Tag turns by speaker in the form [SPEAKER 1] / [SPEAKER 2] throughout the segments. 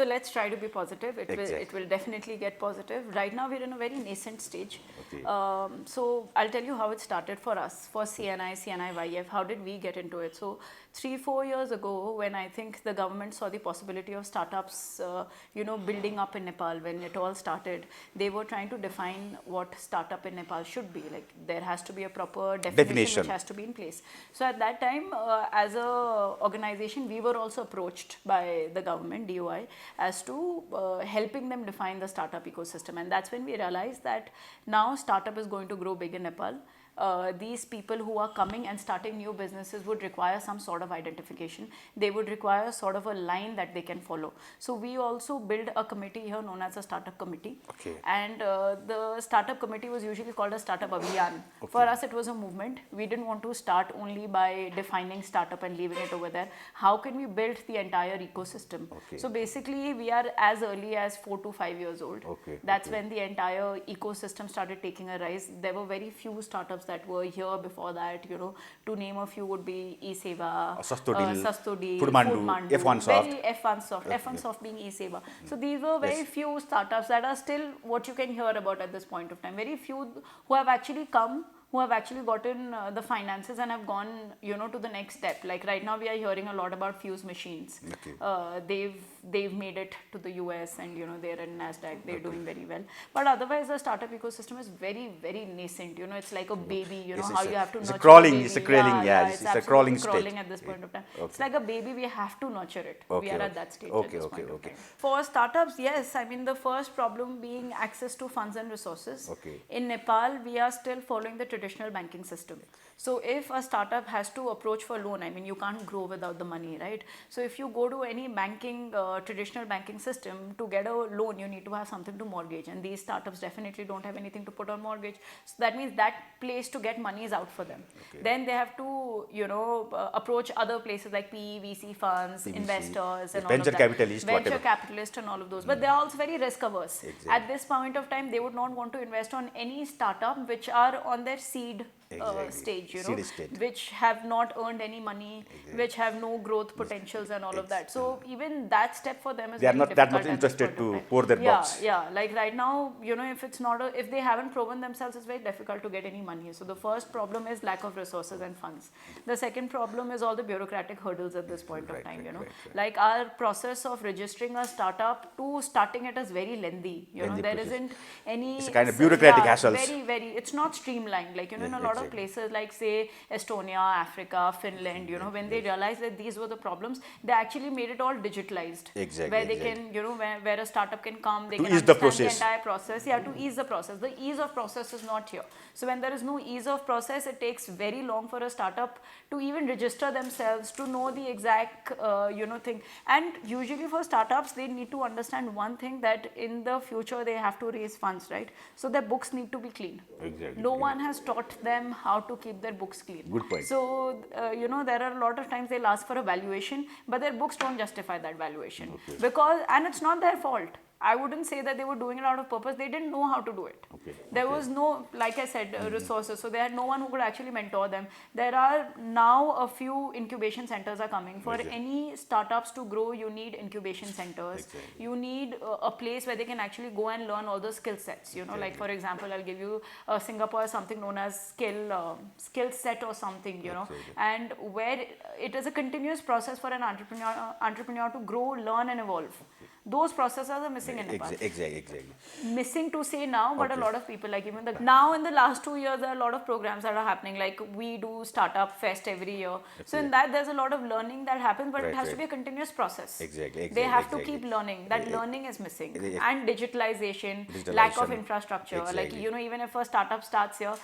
[SPEAKER 1] So let's try to be positive. It will definitely get positive. Right now we're in a very nascent stage.
[SPEAKER 2] Okay.
[SPEAKER 1] So I'll tell you how it started for us, for CNI YF. How did we get into it? So 3-4 years ago, when I think the government saw the possibility of startups, building up in Nepal, when it all started, they were trying to define what startup in Nepal should be. Like there has to be a proper definition which has to be in place. So at that time, as a organization, we were also approached by the government, DOI, as to helping them define the startup ecosystem. And that's when we realized that now startup is going to grow big in Nepal. These people who are coming and starting new businesses would require some sort of identification. They would require sort of a line that they can follow. So we also build a committee here known as a startup committee.
[SPEAKER 2] Okay.
[SPEAKER 1] And the startup committee was usually called a startup abhiyan.
[SPEAKER 2] Okay.
[SPEAKER 1] For us, it was a movement. We didn't want to start only by defining startup and leaving it over there. How can we build the entire ecosystem?
[SPEAKER 2] Okay.
[SPEAKER 1] So basically, we are as early as 4 to 5 years old.
[SPEAKER 2] Okay.
[SPEAKER 1] That's when the entire ecosystem started taking a rise. There were very few startups that were here before that, to name a few would be eSeva, Sasto Deal, Foodmandu,
[SPEAKER 2] F1 Soft.
[SPEAKER 1] F1 Soft, F1 Soft being eSeva. So these were very few startups that are still what you can hear about at this point of time. Very few who have actually come, who have actually gotten the finances and have gone, to the next step. Like right now we are hearing a lot about Fuse machines.
[SPEAKER 2] Okay.
[SPEAKER 1] They've made it to the US and, they're in NASDAQ, they're doing very well. But otherwise the startup ecosystem is very, very nascent. It's like a baby, how you have to nurture
[SPEAKER 2] a crawling,
[SPEAKER 1] a baby.
[SPEAKER 2] It's a crawling,
[SPEAKER 1] It's
[SPEAKER 2] a crawling stage.
[SPEAKER 1] crawling at this point of time.
[SPEAKER 2] Okay.
[SPEAKER 1] It's like a baby, we have to nurture it. We are at that stage
[SPEAKER 2] Okay,
[SPEAKER 1] at this
[SPEAKER 2] okay,
[SPEAKER 1] point
[SPEAKER 2] okay.
[SPEAKER 1] of time. For startups, yes, I mean the first problem being access to funds and resources.
[SPEAKER 2] Okay.
[SPEAKER 1] In Nepal, we are still following the traditional banking system. So if a startup has to approach for loan, I mean you can't grow without the money, right? So if you go to any banking, traditional banking system, to get a loan you need to have something to mortgage, and these startups definitely don't have anything to put on mortgage. So that means that place to get money is out for them.
[SPEAKER 2] Okay.
[SPEAKER 1] Then they have to, approach other places like PE, VC funds, investors and all of that. Venture capitalists and all of those. But they are also very risk averse.
[SPEAKER 2] Exactly.
[SPEAKER 1] At this point of time, they would not want to invest on any startup which are on their seed stage, which have not earned any money, which have no growth potentials and all of that. So even that step for them is
[SPEAKER 2] they are not that much interested to pour their box.
[SPEAKER 1] Yeah, like right now, if it's not if they haven't proven themselves, it's very difficult to get any money. So the first problem is lack of resources and funds. The second problem is all the bureaucratic hurdles at this point of time. Like our process of registering a startup to starting it is very lengthy. There isn't any.
[SPEAKER 2] It's a kind of bureaucratic hassles.
[SPEAKER 1] Very. It's not streamlined. Like in a lot of places like say Estonia, Africa, Finland, when they realized that these were the problems, they actually made it all digitalized. Where they can, where a startup can come, they can understand the entire process. Yeah, to ease the process. The ease of process is not here. So when there is no ease of process, it takes very long for a startup to even register themselves, to know the exact, thing. And usually for startups, they need to understand one thing, that in the future they have to raise funds, right? So their books need to be clean.
[SPEAKER 2] Exactly.
[SPEAKER 1] No one has taught them how to keep their books clean.
[SPEAKER 2] Good point.
[SPEAKER 1] So, there are a lot of times they'll ask for a valuation, but their books don't justify that valuation. Okay. And it's not their fault. I wouldn't say that they were doing it out of purpose. They didn't know how to do it.
[SPEAKER 2] Okay.
[SPEAKER 1] There was no, like I said, resources. So they had no one who could actually mentor them. There are now a few incubation centers are coming. For any startups to grow, you need incubation centers. You need a place where they can actually go and learn all the skill sets. Like for example, I'll give you Singapore has something known as skill set or something, and where it is a continuous process for an entrepreneur to grow, learn and evolve. Those processes are missing in Nepal.
[SPEAKER 2] Exactly.
[SPEAKER 1] Missing to say now, but a lot of people, like even now in the last 2 years, there are a lot of programs that are happening. Like we do Startup Fest every year. So in that, there's a lot of learning that happens, but it has to be a continuous process. They have to keep learning. That learning is missing. And digitalization, lack of infrastructure. Like, even if a startup starts here,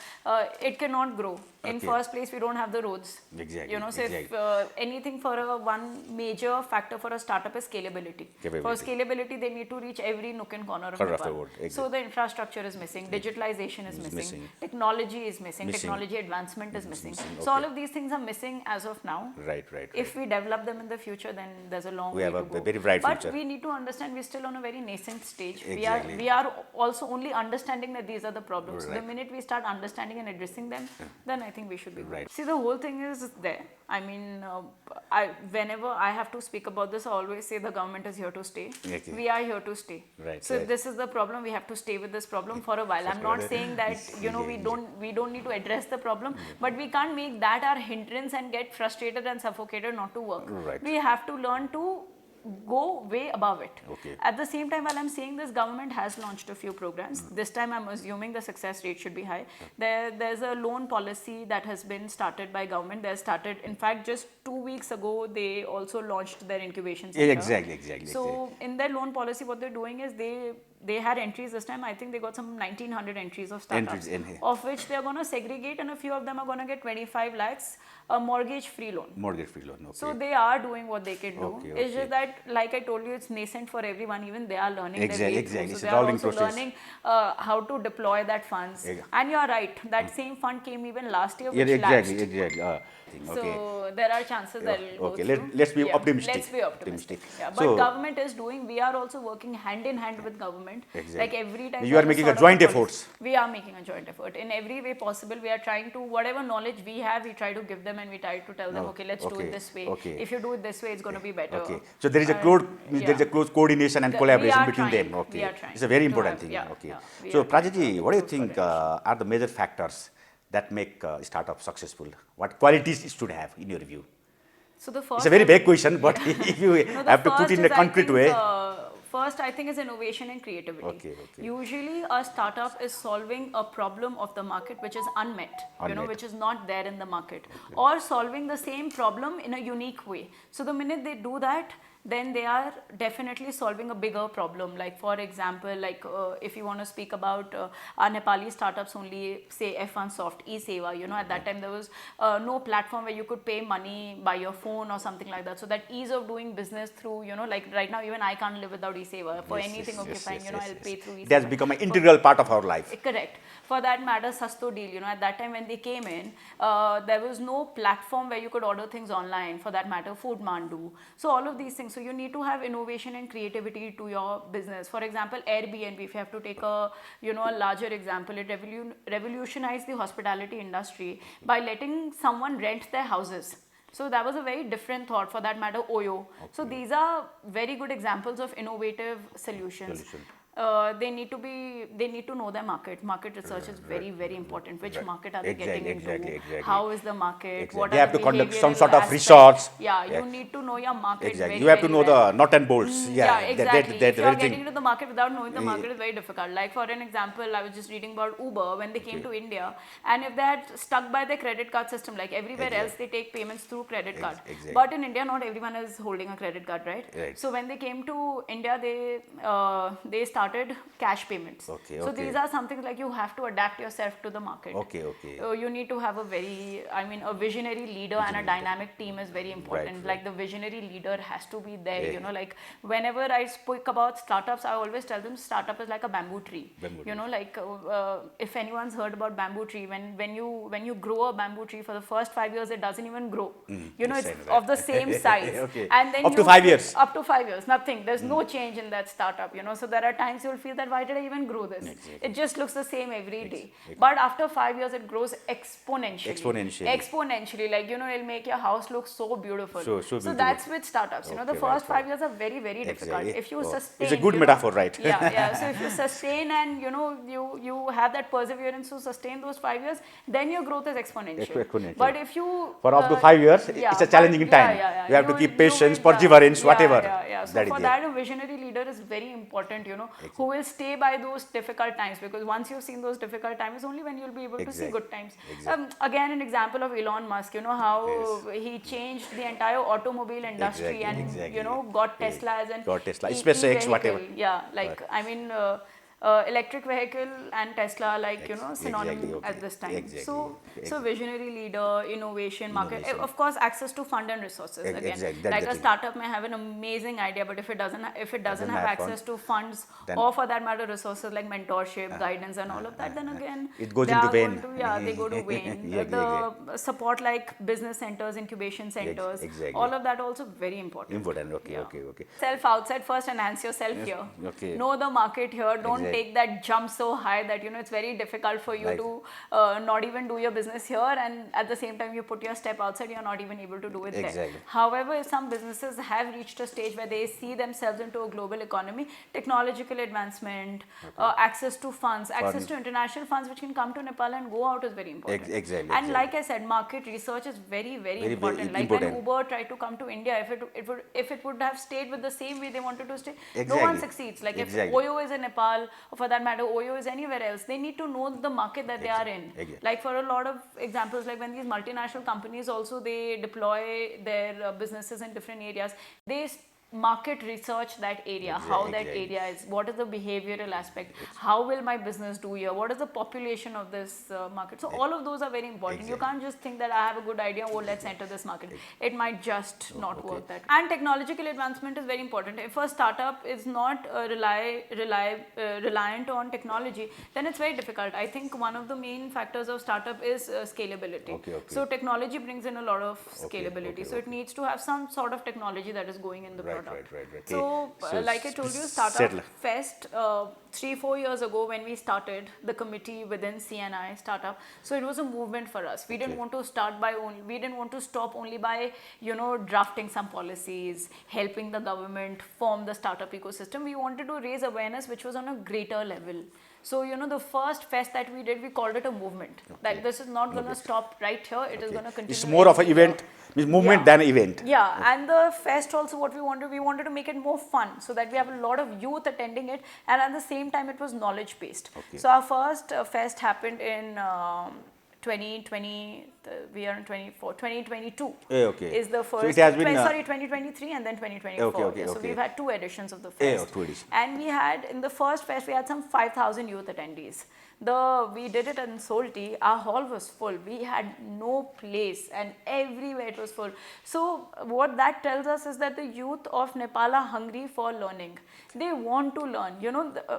[SPEAKER 1] it cannot grow. In first place, we don't have the roads. So if anything for one major factor for a startup is scalability. For scalability, they need to reach every nook and corner of Nepal. So the infrastructure is missing, digitalization is missing, technology is missing, technology advancement is missing. So all of these things are missing as of now.
[SPEAKER 2] Right.
[SPEAKER 1] If we develop them in the future, then there's a long way to go.
[SPEAKER 2] We have a very bright future.
[SPEAKER 1] But we need to understand we're still on a very nascent stage. We are also only understanding that these are the problems. The minute we start understanding and addressing them, then I think we should be good. See, the whole thing is there. I mean, whenever I have to speak about this, I always say the government is here to stay.
[SPEAKER 2] Okay.
[SPEAKER 1] We are here to stay.
[SPEAKER 2] Right,
[SPEAKER 1] So
[SPEAKER 2] right.
[SPEAKER 1] if this is the problem, we have to stay with this problem for a while. I'm not saying that we don't need to address the problem, but we can't make that our hindrance and get frustrated and suffocated not to work.
[SPEAKER 2] Right.
[SPEAKER 1] We have to learn to go way above it.
[SPEAKER 2] Okay.
[SPEAKER 1] At the same time, while I'm saying this, government has launched a few programs. This time I'm assuming the success rate should be high. There's a loan policy that has been started by government. They started, in fact, just 2 weeks ago, they also launched their incubation center.
[SPEAKER 2] Exactly.
[SPEAKER 1] So in their loan policy, what they're doing is they had entries this time. I think they got some 1900 entries of startups, of which they're going to segregate, and a few of them are going to get 25 lakhs a mortgage-free loan.
[SPEAKER 2] Mortgage-free loan, okay.
[SPEAKER 1] So they are doing what they can do.
[SPEAKER 2] Okay,
[SPEAKER 1] It's just that, like I told you, it's nascent for everyone. Even they are learning their way through.
[SPEAKER 2] Exactly.
[SPEAKER 1] So
[SPEAKER 2] It's
[SPEAKER 1] they
[SPEAKER 2] a
[SPEAKER 1] are
[SPEAKER 2] rolling
[SPEAKER 1] also
[SPEAKER 2] process.
[SPEAKER 1] learning how to deploy that funds. And you're right, that same fund came even last year, which lapsed.
[SPEAKER 2] Exactly.
[SPEAKER 1] So there are chances that it will go through.
[SPEAKER 2] Let's be optimistic.
[SPEAKER 1] Let's be optimistic. Yeah. But government is doing, we are also working hand in hand with government.
[SPEAKER 2] Exactly.
[SPEAKER 1] Like every time
[SPEAKER 2] you are making a joint effort.
[SPEAKER 1] We are making a joint effort. In every way possible, we are trying to, whatever knowledge we have, we try to give them, and we try to tell them, okay, let's do it this way.
[SPEAKER 2] Okay.
[SPEAKER 1] If you do it this way, it's going to be better.
[SPEAKER 2] Okay. So there is a close coordination and collaboration between them. Okay.
[SPEAKER 1] We are trying.
[SPEAKER 2] It's a very important thing.
[SPEAKER 1] Yeah,
[SPEAKER 2] Okay.
[SPEAKER 1] yeah,
[SPEAKER 2] So Prachi, what do you think are the major factors that make startups successful? What qualities it should have in your view?
[SPEAKER 1] So the first,
[SPEAKER 2] it's a very vague question, but if you have to put it in a concrete way.
[SPEAKER 1] First, I think is innovation and creativity.
[SPEAKER 2] Okay.
[SPEAKER 1] Usually, a startup is solving a problem of the market which is unmet. Which is not there in the market, or solving the same problem in a unique way. So the minute they do that, then they are definitely solving a bigger problem. Like for example, like if you want to speak about our Nepali startups only, say F1 Soft, e-Seva, at that time there was no platform where you could pay money by your phone or something like that. So that ease of doing business through, like right now even I can't live without e-Seva. For anything, fine, I'll pay through e-Seva.
[SPEAKER 2] It has become an integral part of our life.
[SPEAKER 1] Correct. For that matter, Sasto Deal, at that time when they came in, there was no platform where you could order things online, for that matter, Food Mandu. So all of these things. So you need to have innovation and creativity to your business. For example, Airbnb, if you have to take a, a larger example, it revolutionized the hospitality industry by letting someone rent their houses. So that was a very different thought. For that matter, Oyo. Okay. So these are very good examples of innovative solutions. They need to know their market. Market research is very, very important. Which market are they getting into? Exactly. How is the market? What
[SPEAKER 2] they
[SPEAKER 1] are
[SPEAKER 2] have
[SPEAKER 1] the
[SPEAKER 2] to conduct some
[SPEAKER 1] behavioral
[SPEAKER 2] sort of
[SPEAKER 1] aspects?
[SPEAKER 2] research.
[SPEAKER 1] You need to know your market.
[SPEAKER 2] Exactly. You have to know the nut and bolts.
[SPEAKER 1] Exactly. If you are getting into the market without knowing the market, is very difficult. Like for an example, I was just reading about Uber when they came to India, and if they had stuck by the credit card system, like everywhere else they take payments through credit card. But in India, not everyone is holding a credit card, right? So when they came to India, they started cash payments. So these are something like you have to adapt yourself to the market. You need to have a visionary leader and a dynamic team is very important. Like the visionary leader has to be there. Like whenever I speak about startups, I always tell them startup is like a bamboo tree. If anyone's heard about bamboo tree, when you grow a bamboo tree for the first 5 years, it doesn't even grow. It's of the same size. And then
[SPEAKER 2] up to 5 years.
[SPEAKER 1] Up to 5 years, nothing. There's no change in that startup. So there are times you'll feel that why did I even grow this? It just looks the same every day. But after 5 years, it grows exponentially. Like, it'll make your house look so beautiful. So that's with startups. The first 5 years are very, very difficult. If you sustain.
[SPEAKER 2] It's a good metaphor, right?
[SPEAKER 1] So if you sustain and, you have that perseverance to sustain those 5 years, then your growth is exponential. But if you.
[SPEAKER 2] For up to 5 years, it's a challenging time. You have to keep patience, perseverance, whatever.
[SPEAKER 1] So for that, a visionary leader is very important, who will stay by those difficult times, because once you've seen those difficult times, only when you'll be able to see good times. Again, an example of Elon Musk, how he changed the entire automobile industry and got Tesla as an
[SPEAKER 2] SpaceX, whatever.
[SPEAKER 1] Electric vehicle and Tesla, synonym at this time. So visionary leader, innovation, market, of course, access to fund and resources. Again, like a startup may have an amazing idea, but if it doesn't have access to funds, or for that matter resources like mentorship, guidance, and all of that, then again
[SPEAKER 2] it goes into vain.
[SPEAKER 1] They go to vain. The support like business centers, incubation centers, all of that also very important.
[SPEAKER 2] Okay.
[SPEAKER 1] Self outside first, enhance yourself here. Know the market here. Don't take that jump so high that it's very difficult for you to not even do your business here, and at the same time you put your step outside, you're not even able to do it there. However, if some businesses have reached a stage where they see themselves into a global economy, technological advancement, access to funds, access to international funds which can come to Nepal and go out is very important. And like I said, market research is very, very important. Like when Uber tried to come to India, if it would have stayed with the same way they wanted to stay, no one succeeds. Like if Oyo is in Nepal, or for that matter, Oyo is anywhere else, they need to know the market that they are in. Like for a lot of examples, like when these multinational companies also, they deploy their businesses in different areas, they market research that area, how that area is, what is the behavioral aspect, how will my business do here, what is the population of this market. So all of those are very important. You can't just think that I have a good idea, oh let's enter this market. It might just not work that way. And technological advancement is very important. If a startup is not reliant on technology, then it's very difficult. I think one of the main factors of startup is scalability. So technology brings in a lot of scalability. So it needs to have some sort of technology that is going in the product. Right. So, like I told you, Startup Fest 3-4 years ago when we started the committee within CNI Startup. So it was a movement for us. We didn't want to stop only by drafting some policies, helping the government form the startup ecosystem. We wanted to raise awareness which was on a greater level. So, the first fest that we did, we called it a movement. That this is not going to stop right here, it is going to continue.
[SPEAKER 2] It's more of an event, means movement than an event.
[SPEAKER 1] Yeah, and the fest also, what we wanted to make it more fun, so that we have a lot of youth attending it, and at the same time it was knowledge based. So our first fest happened in 2020, we are in 2022 is the first,
[SPEAKER 2] so it has been,
[SPEAKER 1] 2023 and then 2024. So we've had 2 editions of the fest. And we had, in the first fest, we had some 5,000 youth attendees. We did it in Solti, our hall was full, we had no place and everywhere it was full. So what that tells us is that the youth of Nepal are hungry for learning. They want to learn,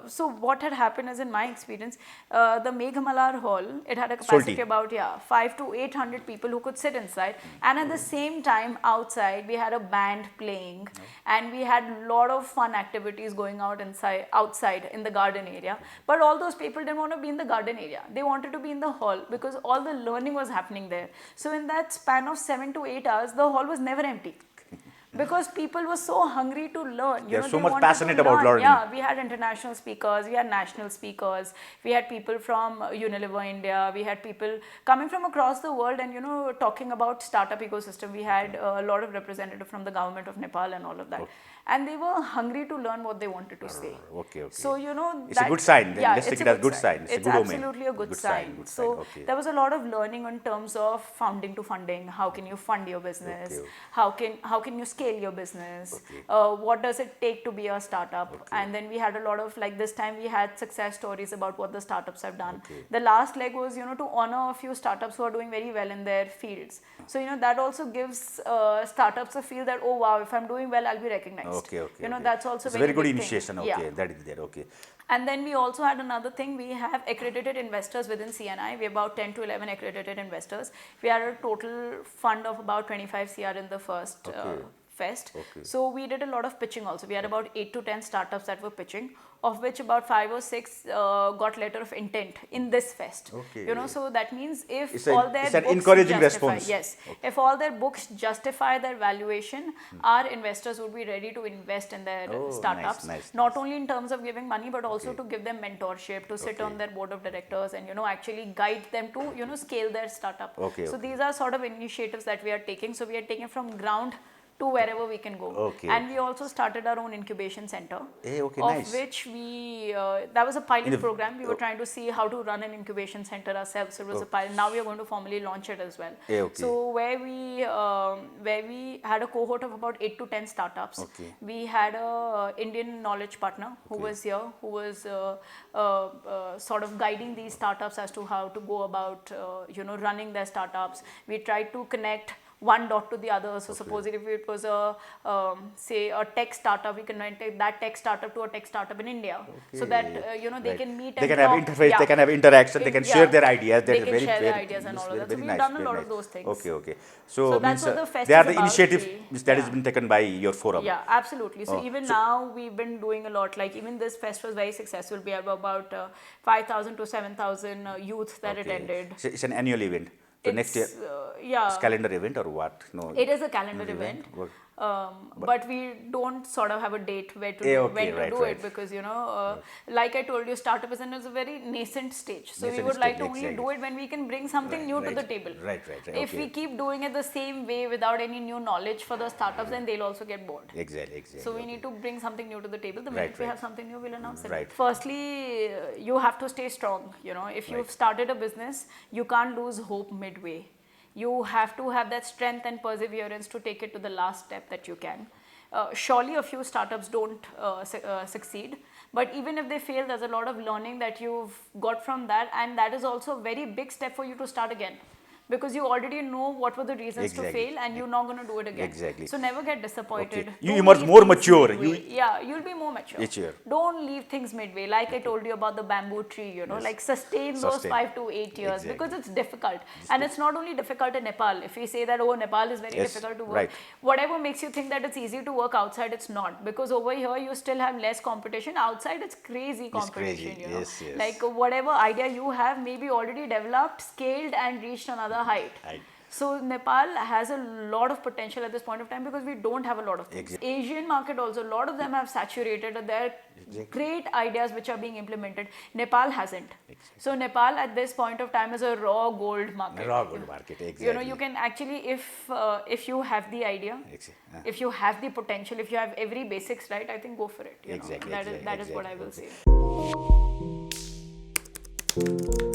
[SPEAKER 1] so what had happened is, in my experience, the Meghamalar hall, it had a capacity about 500 to 800 people who could sit inside, and at the same time outside we had a band playing, and we had a lot of fun activities going out outside in the garden area. But all those people didn't want to be in the garden area, they wanted to be in the hall because all the learning was happening there. So in that span of 7 to 8 hours, the hall was never empty. Because people were so hungry to learn.
[SPEAKER 2] They are so much passionate about learning.
[SPEAKER 1] Yeah, we had international speakers, we had national speakers, we had people from Unilever India, we had people coming from across the world and, talking about startup ecosystem. We had a lot of representatives from the government of Nepal and all of that. And they were hungry to learn what they wanted to say. So,
[SPEAKER 2] it's a good sign.
[SPEAKER 1] Yeah,
[SPEAKER 2] let's take it as a good sign.
[SPEAKER 1] It's absolutely a good sign. So, there was a lot of learning in terms of founding to funding. How can you fund your business? How can you scale your business? What does it take to be a startup? And then we had a lot of, like this time we had success stories about what the startups have done. The last leg was, to honor a few startups who are doing very well in their fields. So, that also gives startups a feel that, oh wow, if I'm doing well, I'll be recognized. That's also
[SPEAKER 2] it's a very good initiation. That is there.
[SPEAKER 1] And then we also had another thing. We have accredited investors within CNI. We have about 10 to 11 accredited investors. We had a total fund of about 25 CR in the first fest. So we did a lot of pitching also. We had about 8 to 10 startups that were pitching, of which about 5 or 6 got letter of intent in this fest. So that means if all their books
[SPEAKER 2] encouraging
[SPEAKER 1] justify,
[SPEAKER 2] response.
[SPEAKER 1] if all their books justify their valuation, our investors would be ready to invest in their startups. Not only in terms of giving money, but also to give them mentorship, to sit on their board of directors and actually guide them to scale their startup. So these are sort of initiatives that we are taking. So we are taking from ground to wherever we can go. And we also started our own incubation center, of which we, that was a pilot program. We were trying to see how to run an incubation center ourselves. So it was a pilot. Now we are going to formally launch it as well. So where we had a cohort of about 8 to 10 startups. We had a Indian knowledge partner who was here, who was sort of guiding these startups as to how to go about, running their startups. We tried to connect one dot to the other. So suppose if it was a say a tech startup, we can take that tech startup to a tech startup in India, so that they
[SPEAKER 2] Right.
[SPEAKER 1] can meet.
[SPEAKER 2] They
[SPEAKER 1] and
[SPEAKER 2] can have
[SPEAKER 1] talk.
[SPEAKER 2] interface.
[SPEAKER 1] Yeah.
[SPEAKER 2] They can have interaction. They can share
[SPEAKER 1] Yeah.
[SPEAKER 2] their ideas.
[SPEAKER 1] They
[SPEAKER 2] That
[SPEAKER 1] can
[SPEAKER 2] very,
[SPEAKER 1] share their
[SPEAKER 2] very,
[SPEAKER 1] ideas and all of
[SPEAKER 2] very,
[SPEAKER 1] that. So
[SPEAKER 2] very
[SPEAKER 1] we've
[SPEAKER 2] nice.
[SPEAKER 1] done a
[SPEAKER 2] Very
[SPEAKER 1] lot
[SPEAKER 2] nice.
[SPEAKER 1] of those things.
[SPEAKER 2] Okay, okay. So,
[SPEAKER 1] So that's
[SPEAKER 2] means
[SPEAKER 1] what the fest
[SPEAKER 2] they are
[SPEAKER 1] is
[SPEAKER 2] the
[SPEAKER 1] about,
[SPEAKER 2] initiative
[SPEAKER 1] ki-
[SPEAKER 2] that has
[SPEAKER 1] yeah.
[SPEAKER 2] been taken by your forum.
[SPEAKER 1] Yeah, absolutely. So
[SPEAKER 2] Oh,
[SPEAKER 1] even
[SPEAKER 2] so-
[SPEAKER 1] now we've been doing a lot. Like even this fest was very successful. We have about 5,000 to 7,000 youth that
[SPEAKER 2] Okay.
[SPEAKER 1] attended.
[SPEAKER 2] So it's an annual event. So next year,
[SPEAKER 1] Yeah.
[SPEAKER 2] it's calendar event or what? No.
[SPEAKER 1] It is a calendar
[SPEAKER 2] no
[SPEAKER 1] event,
[SPEAKER 2] What?
[SPEAKER 1] but we don't sort of have a date where to
[SPEAKER 2] Eh,
[SPEAKER 1] do,
[SPEAKER 2] okay,
[SPEAKER 1] when to
[SPEAKER 2] right,
[SPEAKER 1] do
[SPEAKER 2] right.
[SPEAKER 1] it, because like I told you, startup is in a very nascent stage. So we
[SPEAKER 2] Nascent
[SPEAKER 1] would like to
[SPEAKER 2] stage,
[SPEAKER 1] only
[SPEAKER 2] exactly.
[SPEAKER 1] do it when we can bring something new to the table.
[SPEAKER 2] Right, right, right.
[SPEAKER 1] If
[SPEAKER 2] Okay.
[SPEAKER 1] we keep doing it the same way without any new knowledge for the startups, then they'll also get bored.
[SPEAKER 2] Exactly, exactly.
[SPEAKER 1] So we need to bring something new to the table. The minute
[SPEAKER 2] Right,
[SPEAKER 1] we
[SPEAKER 2] right.
[SPEAKER 1] have something new, we'll announce it.
[SPEAKER 2] Right.
[SPEAKER 1] Firstly, you have to stay strong. If you've started a business, you can't lose hope midway. You have to have that strength and perseverance to take it to the last step that you can. Surely a few startups don't succeed, but even if they fail, there's a lot of learning that you've got from that, and that is also a very big step for you to start again, because you already know what were the reasons to
[SPEAKER 2] Exactly.
[SPEAKER 1] fail, and you're not going to do it again.
[SPEAKER 2] Exactly.
[SPEAKER 1] So never get disappointed.
[SPEAKER 2] Okay. You
[SPEAKER 1] Don't
[SPEAKER 2] emerge
[SPEAKER 1] leave
[SPEAKER 2] more
[SPEAKER 1] things
[SPEAKER 2] mature.
[SPEAKER 1] midway. Yeah, you'll be more mature.
[SPEAKER 2] Each year.
[SPEAKER 1] Don't leave things midway. Like I told you about the bamboo tree, like sustain those
[SPEAKER 2] Sustain.
[SPEAKER 1] 5 to 8 years,
[SPEAKER 2] Exactly.
[SPEAKER 1] because it's difficult. And it's not only difficult in Nepal. If we say that, oh, Nepal is very
[SPEAKER 2] Yes,
[SPEAKER 1] difficult to work,
[SPEAKER 2] right.
[SPEAKER 1] whatever makes you think that it's easy to work outside, it's not. Because over here, you still have less competition. Outside, it's crazy competition.
[SPEAKER 2] crazy. Yes, yes.
[SPEAKER 1] Like whatever idea you have, maybe already developed, scaled, and reached another height.
[SPEAKER 2] Right.
[SPEAKER 1] So Nepal has a lot of potential at this point of time, because we don't have a lot of things.
[SPEAKER 2] Exactly.
[SPEAKER 1] Asian market also, a lot of them have saturated. There are great ideas which are being implemented. Nepal hasn't. So Nepal at this point of time is a raw gold market.
[SPEAKER 2] Raw gold market, exactly.
[SPEAKER 1] You can actually, if you have the idea, if you have the potential, if you have every basics right, I think go for it.
[SPEAKER 2] Exactly,
[SPEAKER 1] That is
[SPEAKER 2] exactly,
[SPEAKER 1] what I will
[SPEAKER 2] okay.
[SPEAKER 1] say.